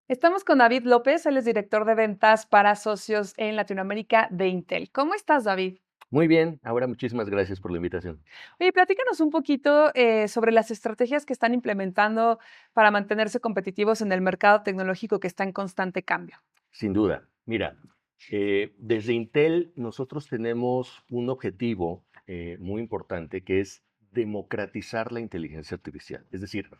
Estamos con David López, él es director de ventas para socios en Latinoamérica de Intel. ¿Cómo estás, David? Muy bien, ahora muchísimas gracias por la invitación. Oye, platícanos un poquito sobre las estrategias que están implementando para mantenerse competitivos en el mercado tecnológico que está en constante cambio. Sin duda. Mira, desde Intel nosotros tenemos un objetivo muy importante que es democratizar la inteligencia artificial, es decir,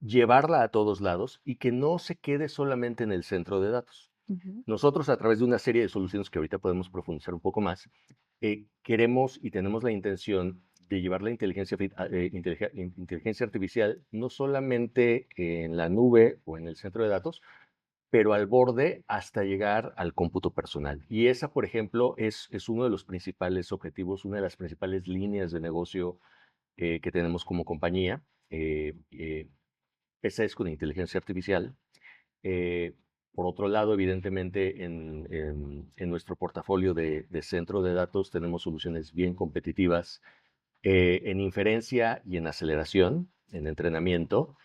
llevarla a todos lados y que no se quede solamente en el centro de datos. Ujú. Nosotros, a través de una serie de soluciones que ahorita podemos profundizar un poco más, queremos y tenemos la intención de llevar la inteligencia artificial no solamente en la nube o en el centro de datos, pero al borde hasta llegar al cómputo personal. Y esa, por ejemplo, es uno de los principales objetivos, una de las principales líneas de negocio que tenemos como compañía. Esa es con inteligencia artificial. Eh, por otro lado, evidentemente, en nuestro portafolio de centro de datos tenemos soluciones bien competitivas en inferencia y en aceleración, en entrenamiento.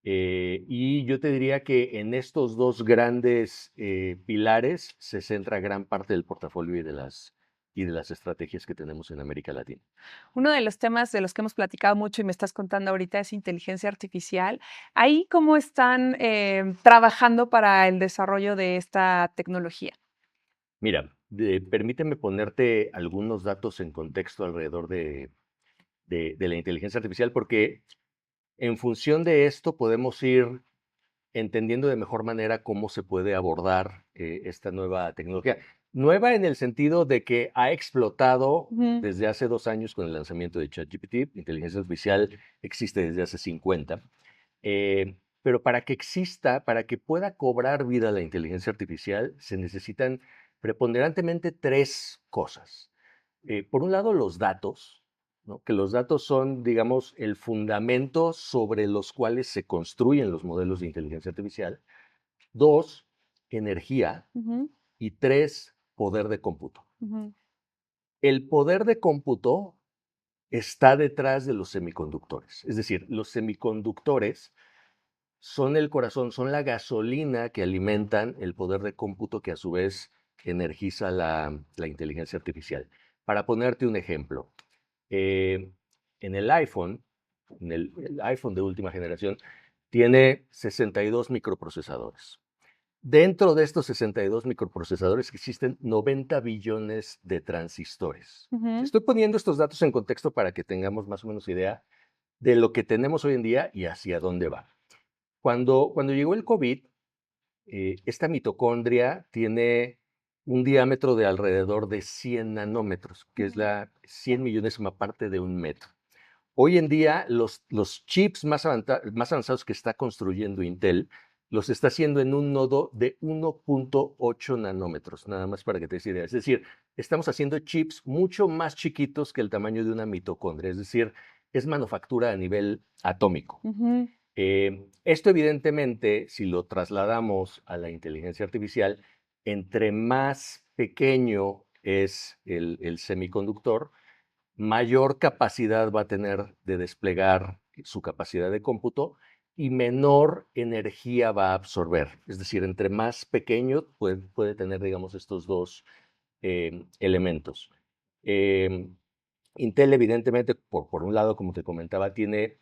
Y yo te diría que en estos dos grandes pilares se centra gran parte del portafolio y de las estrategias que tenemos en América Latina. Uno de los temas de los que hemos platicado mucho y me estás contando ahorita es inteligencia artificial. ¿Ahí cómo están trabajando para el desarrollo de esta tecnología? Mira, permíteme ponerte algunos datos en contexto alrededor de la inteligencia artificial, porque en función de esto podemos ir entendiendo de mejor manera cómo se puede abordar esta nueva tecnología. Nueva en el sentido de que ha explotado Ujú. desde hace 2 años con el lanzamiento de ChatGPT. Inteligencia artificial existe desde hace 50. Pero para que exista, para que pueda cobrar vida la inteligencia artificial, se necesitan preponderantemente tres cosas. Por un lado, los datos, ¿no? Que los datos son, digamos, el fundamento sobre los cuales se construyen los modelos de inteligencia artificial. Dos, energía. Ujú. Y tres, poder de cómputo. Ujú. El poder de cómputo está detrás de los semiconductores. Es decir, los semiconductores son el corazón, son la gasolina que alimentan el poder de cómputo que a su vez energiza la inteligencia artificial. Para ponerte un ejemplo, eh, en el iPhone, el iPhone de última generación, tiene 62 microprocesadores. Dentro de estos 62 microprocesadores existen 90 billones de transistores. Ujú. Estoy poniendo estos datos en contexto para que tengamos más o menos idea de lo que tenemos hoy en día y hacia dónde va. Cuando llegó el COVID, esta mitocondria tiene un diámetro de alrededor de 100 nanómetros, que es Ujú. la 100 millonésima parte de un metro. Hoy en día, los chips más avanzados que está construyendo Intel los está haciendo en un nodo de 1.8 nanómetros, nada más para que te des idea. Es decir, estamos haciendo chips mucho más chiquitos que el tamaño de una mitocondria, es decir, es manufactura a nivel atómico. Ujú. Esto evidentemente, si lo trasladamos a la inteligencia artificial, entre más pequeño es el semiconductor, mayor capacidad va a tener de desplegar su capacidad de cómputo y menor energía va a absorber. Es decir, entre más pequeño puede tener, digamos, estos dos elementos. Eh, Intel, evidentemente, por un lado, como te comentaba, tiene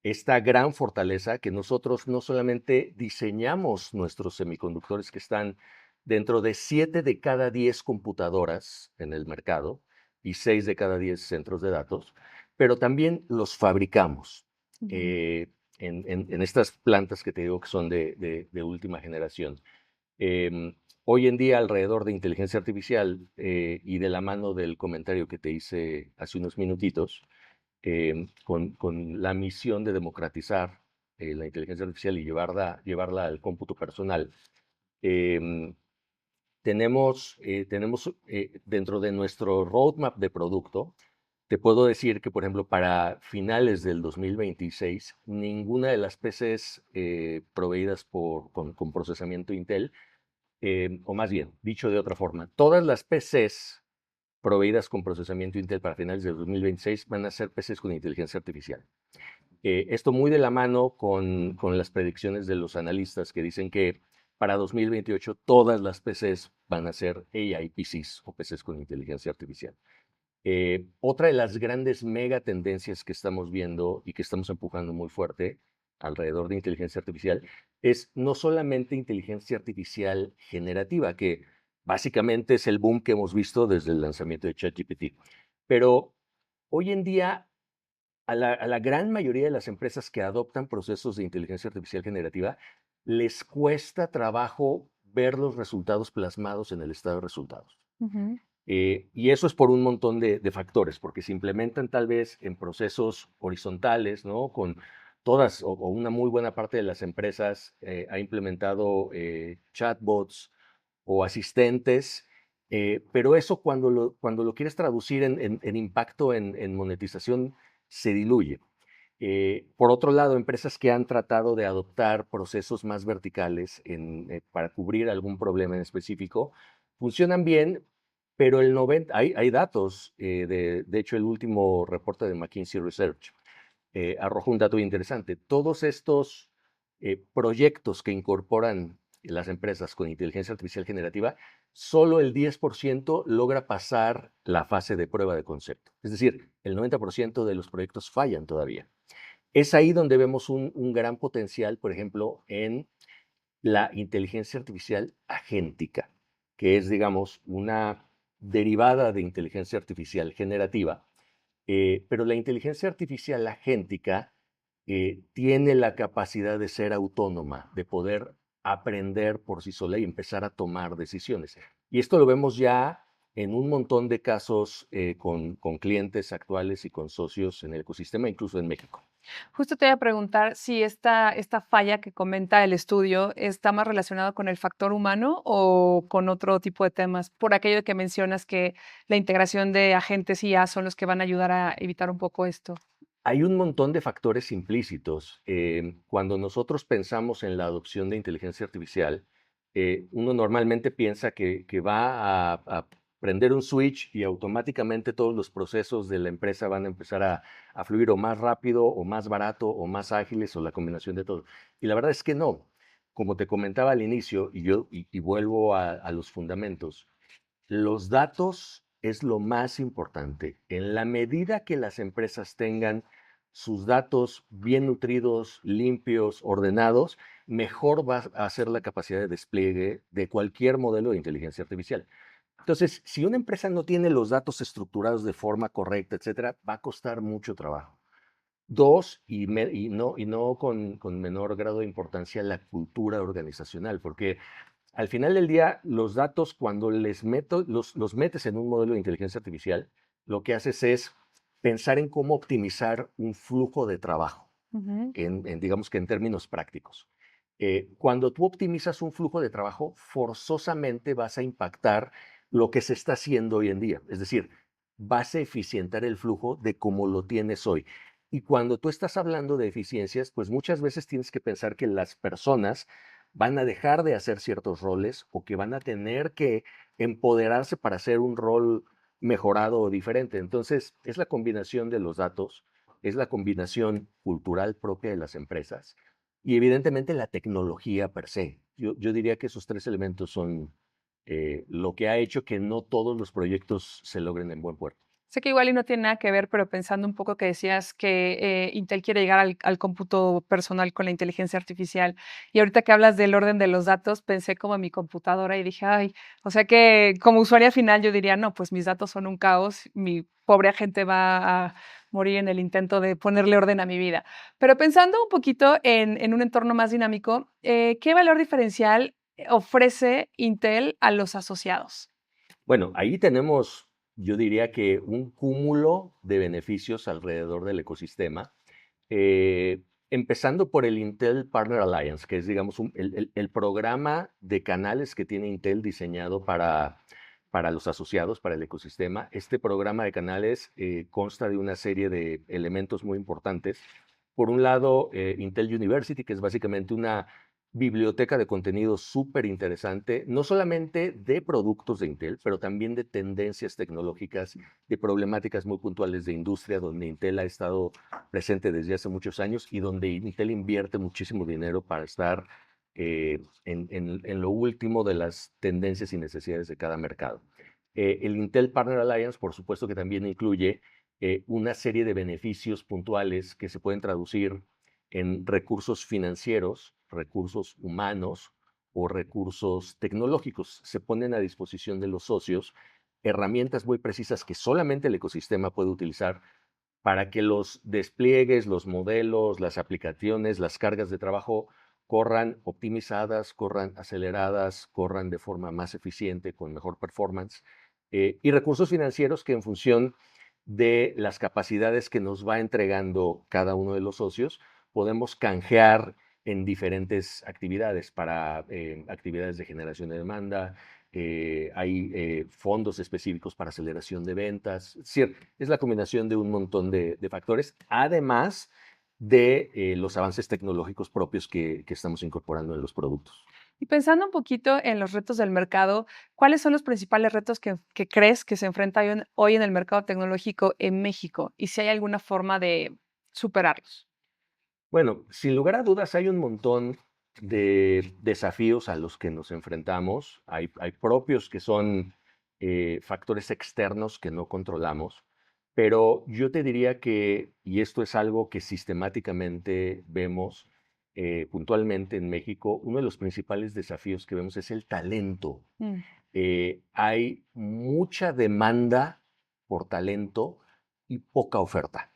esta gran fortaleza que nosotros no solamente diseñamos nuestros semiconductores que están dentro de 7 de cada 10 computadoras en el mercado y 6 de cada 10 centros de datos, pero también los fabricamos Ujú. eh, en estas plantas que te digo que son de última generación. Hoy en día, alrededor de inteligencia artificial y de la mano del comentario que te hice hace unos minutitos, con la misión de democratizar la inteligencia artificial y llevarla al cómputo personal. Em, tenemos dentro de nuestro roadmap de producto, te puedo decir que, por ejemplo, para finales del 2026, ninguna de las PCs proveídas con procesamiento Intel, o más bien, dicho de otra forma, todas las PCs proveídas con procesamiento Intel para finales del 2026 van a ser PCs con inteligencia artificial. Esto muy de la mano con las predicciones de los analistas que dicen que para 2028 todas las PCs van a ser AI PCs o PCs con inteligencia artificial. Otra de las grandes mega tendencias que estamos viendo y que estamos empujando muy fuerte alrededor de inteligencia artificial es no solamente inteligencia artificial generativa, que básicamente es el boom que hemos visto desde el lanzamiento de ChatGPT, pero hoy en día a la gran mayoría de las empresas que adoptan procesos de inteligencia artificial generativa les cuesta trabajo ver los resultados plasmados en el estado de resultados. Ujú. Y eso es por un montón de factores, porque se implementan tal vez en procesos horizontales, ¿no? Con todas o una muy buena parte de las empresas ha implementado chatbots o asistentes, pero eso cuando lo quieres traducir en impacto en monetización se diluye. Por otro lado, empresas que han tratado de adoptar procesos más verticales para cubrir algún problema en específico, funcionan bien, pero hay datos, de hecho el último reporte de McKinsey Research arrojó un dato interesante. Todos estos proyectos que incorporan las empresas con inteligencia artificial generativa, solo el 10% logra pasar la fase de prueba de concepto. Es decir, el 90% de los proyectos fallan todavía. Es ahí donde vemos un gran potencial, por ejemplo, en la inteligencia artificial agéntica, que es, digamos, una derivada de inteligencia artificial generativa. Pero la inteligencia artificial agéntica tiene la capacidad de ser autónoma, de poder aprender por sí sola y empezar a tomar decisiones. Y esto lo vemos ya en un montón de casos con clientes actuales y con socios en el ecosistema, incluso en México. Justo te voy a preguntar si esta falla que comenta el estudio está más relacionado con el factor humano o con otro tipo de temas, por aquello de que mencionas que la integración de agentes IA son los que van a ayudar a evitar un poco esto. Hay un montón de factores implícitos. Cuando nosotros pensamos en la adopción de inteligencia artificial, uno normalmente piensa que va a prender un switch y automáticamente todos los procesos de la empresa van a empezar a fluir o más rápido o más barato o más ágiles o la combinación de todo. Y la verdad es que no. Como te comentaba al inicio, y vuelvo a los fundamentos, los datos es lo más importante. En la medida que las empresas tengan sus datos bien nutridos, limpios, ordenados, mejor va a ser la capacidad de despliegue de cualquier modelo de inteligencia artificial. Entonces, si una empresa no tiene los datos estructurados de forma correcta, etcétera, va a costar mucho trabajo. Dos, y no con menor grado de importancia, la cultura organizacional, porque al final del día, los datos, cuando los metes en un modelo de inteligencia artificial, lo que haces es pensar en cómo optimizar un flujo de trabajo, Ujú. digamos que en términos prácticos. Cuando tú optimizas un flujo de trabajo, forzosamente vas a impactar lo que se está haciendo hoy en día. Es decir, vas a eficientar el flujo de cómo lo tienes hoy. Y cuando tú estás hablando de eficiencias, pues muchas veces tienes que pensar que las personas van a dejar de hacer ciertos roles o que van a tener que empoderarse para hacer un rol mejorado o diferente. Entonces, es la combinación de los datos, es la combinación cultural propia de las empresas y evidentemente la tecnología per se. Yo diría que esos tres elementos son lo que ha hecho que no todos los proyectos se logren en buen puerto. Sé que igual y no tiene nada que ver, pero pensando un poco que decías que Intel quiere llegar al cómputo personal con la inteligencia artificial. Y ahorita que hablas del orden de los datos, pensé como en mi computadora y dije, ay, o sea que como usuaria final yo diría, no, pues mis datos son un caos, mi pobre agente va a morir en el intento de ponerle orden a mi vida. Pero pensando un poquito en un entorno más dinámico, ¿qué valor diferencial ofrece Intel a los asociados? Bueno, ahí tenemos, yo diría que un cúmulo de beneficios alrededor del ecosistema. Empezando por el Intel Partner Alliance, que es, digamos, el programa de canales que tiene Intel diseñado para los asociados, para el ecosistema. Este programa de canales consta de una serie de elementos muy importantes. Por un lado, Intel University, que es básicamente una biblioteca de contenido súper interesante, no solamente de productos de Intel, pero también de tendencias tecnológicas, de problemáticas muy puntuales de industria, donde Intel ha estado presente desde hace muchos años y donde Intel invierte muchísimo dinero para estar en lo último de las tendencias y necesidades de cada mercado. El Intel Partner Alliance, por supuesto que también incluye una serie de beneficios puntuales que se pueden traducir en recursos financieros, recursos humanos o recursos tecnológicos. Se ponen a disposición de los socios herramientas muy precisas que solamente el ecosistema puede utilizar para que los despliegues, los modelos, las aplicaciones, las cargas de trabajo corran optimizadas, corran aceleradas, corran de forma más eficiente, con mejor performance, y recursos financieros que en función de las capacidades que nos va entregando cada uno de los socios, podemos canjear en diferentes actividades para actividades de generación de demanda. Hay fondos específicos para aceleración de ventas. Es decir, es la combinación de un montón de factores, además de los avances tecnológicos propios que estamos incorporando en los productos. Y pensando un poquito en los retos del mercado, ¿cuáles son los principales retos que crees que se enfrenta hoy en el mercado tecnológico en México? Y si hay alguna forma de superarlos. Bueno, sin lugar a dudas hay un montón de desafíos a los que nos enfrentamos. Hay propios que son factores externos que no controlamos, pero yo te diría que, y esto es algo que sistemáticamente vemos puntualmente en México, uno de los principales desafíos que vemos es el talento. Mm, Hay mucha demanda por talento y poca oferta,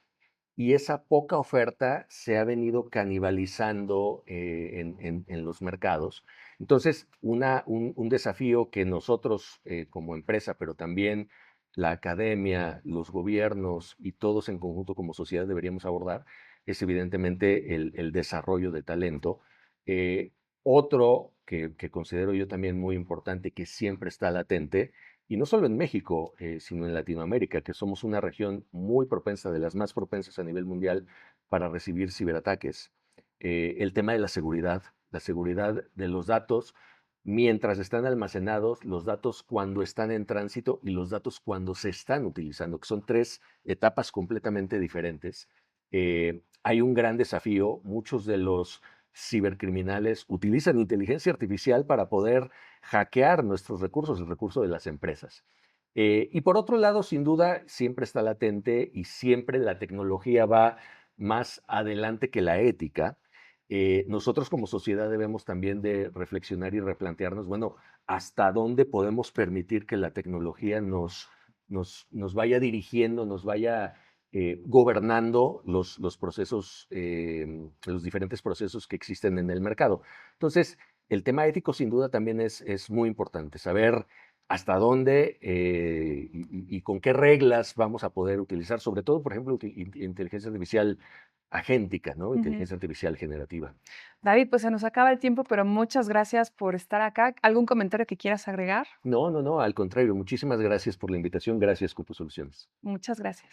y esa poca oferta se ha venido canibalizando en los mercados. Entonces, un desafío que nosotros como empresa, pero también la academia, los gobiernos y todos en conjunto como sociedad deberíamos abordar es evidentemente el desarrollo de talento. Eh, Otro que considero yo también muy importante, que siempre está latente, y no solo en México, sino en Latinoamérica, que somos una región muy propensa, de las más propensas a nivel mundial para recibir ciberataques. El tema de la seguridad de los datos mientras están almacenados, los datos cuando están en tránsito y los datos cuando se están utilizando, que son tres etapas completamente diferentes. Hay un gran desafío. Muchos de los cibercriminales utilizan inteligencia artificial para poder hackear nuestros recursos, el recurso de las empresas. Y por otro lado, sin duda, siempre está latente y siempre la tecnología va más adelante que la ética. Nosotros como sociedad debemos también de reflexionar y replantearnos, bueno, hasta dónde podemos permitir que la tecnología nos vaya dirigiendo, nos vaya gobernando los procesos, los diferentes procesos que existen en el mercado. Entonces, el tema ético sin duda también es muy importante, saber hasta dónde y con qué reglas vamos a poder utilizar, sobre todo, por ejemplo, inteligencia artificial agéntica, ¿no? ujú. Inteligencia artificial generativa. David, pues se nos acaba el tiempo, pero muchas gracias por estar acá. ¿Algún comentario que quieras agregar? No, no, no, al contrario, muchísimas gracias por la invitación, gracias, Cupo Soluciones. Muchas gracias.